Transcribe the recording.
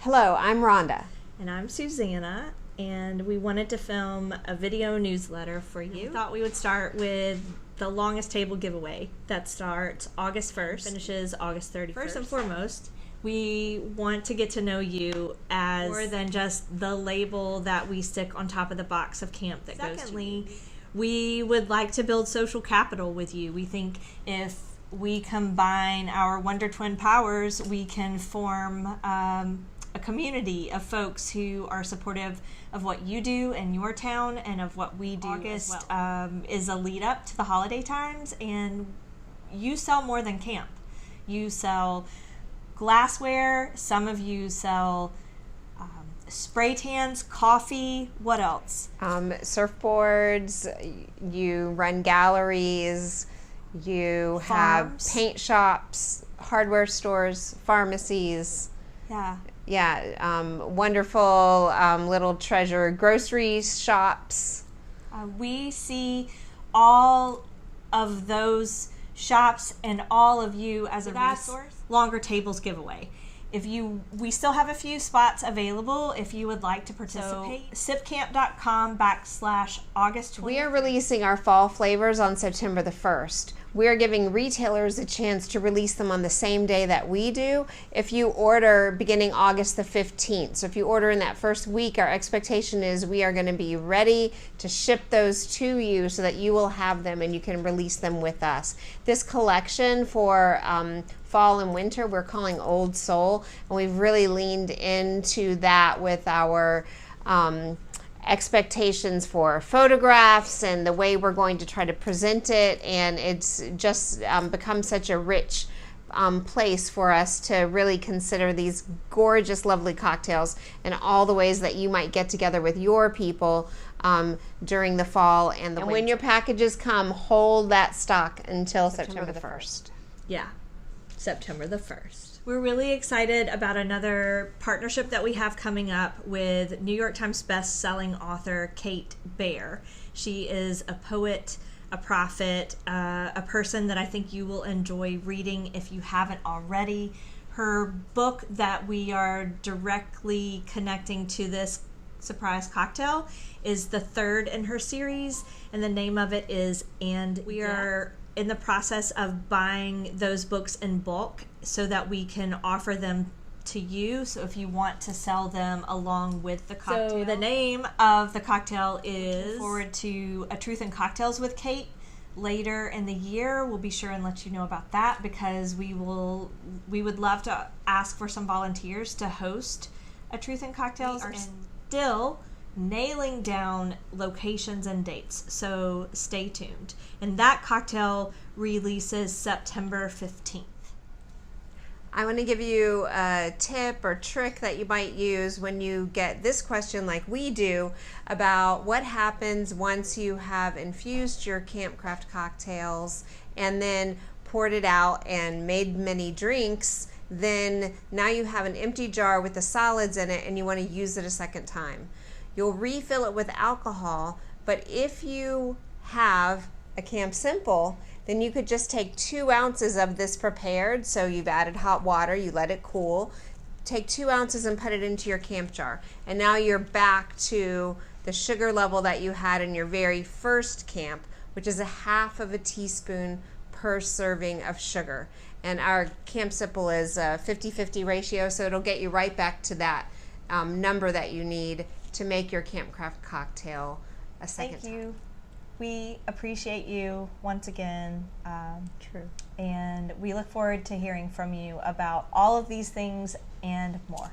Hello, I'm Rhonda. And I'm Susanna, and we wanted to film a video newsletter for you. We thought we would start with the longest table giveaway that starts August 1st, finishes August 31st. First and foremost, we want to get to know you as more than just the label that we stick on top of the box of camp that goes to. Secondly, we would like to build social capital with you. We think if we combine our Wonder Twin powers, we can form a community of folks who are supportive of what you do in your town and of what we do. August as well. Is a lead up to the holiday times, and you sell more than camp. You sell glassware, some of you sell spray tans, coffee, what else? Surfboards, you run galleries, you have paint shops, hardware stores, pharmacies. Wonderful little treasure grocery shops. We see all of those shops and all of you as a resource. Longer tables giveaway. We still have a few spots available if you would like to participate. So, sipcamp.com/August 20th. We are releasing our fall flavors on September the 1st. We are giving retailers a chance to release them on the same day that we do if you order beginning August the 15th. So if you order in that first week, our expectation is we are going to be ready to ship those to you so that you will have them and you can release them with us. This collection for fall and winter we're calling Old Soul, and we've really leaned into that with our expectations for photographs and the way we're going to try to present it, and it's just become such a rich place for us to really consider these gorgeous, lovely cocktails and all the ways that you might get together with your people during the fall and the winter. When your packages come, hold that stock until September the 1st. Yeah, September the 1st. We're really excited about another partnership that we have coming up with New York Times best-selling author Kate Baer. She is a poet, a prophet, a person that I think you will enjoy reading if you haven't already. Her book that we are directly connecting to this surprise cocktail is the third in her series, and the name of it is And We are in the process of buying those books in bulk so that we can offer them to you. So if you want to sell them along with the cocktail. So the name of the cocktail is Looking Forward to A Truth in Cocktails with Kate. Later in the year, we'll be sure and let you know about that, because we would love to ask for some volunteers to host A Truth in Cocktails. We are still nailing down locations and dates, so stay tuned. And that cocktail releases September 15th. I want to give you a tip or trick that you might use when you get this question like we do about what happens once you have infused your campcraft cocktails and then poured it out and made many drinks. Then now you have an empty jar with the solids in it and you want to use it a second time. You'll refill it with alcohol, but if you have a Camp Simple, then you could just take 2 ounces of this prepared. So you've added hot water, you let it cool, take 2 ounces and put it into your camp jar. And now you're back to the sugar level that you had in your very first camp, which is 1/2 teaspoon per serving of sugar. And our Camp Simple is a 50-50 ratio, so it'll get you right back to that number that you need to make your campcraft cocktail a second time. Thank you. We appreciate you once again. True. And we look forward to hearing from you about all of these things and more.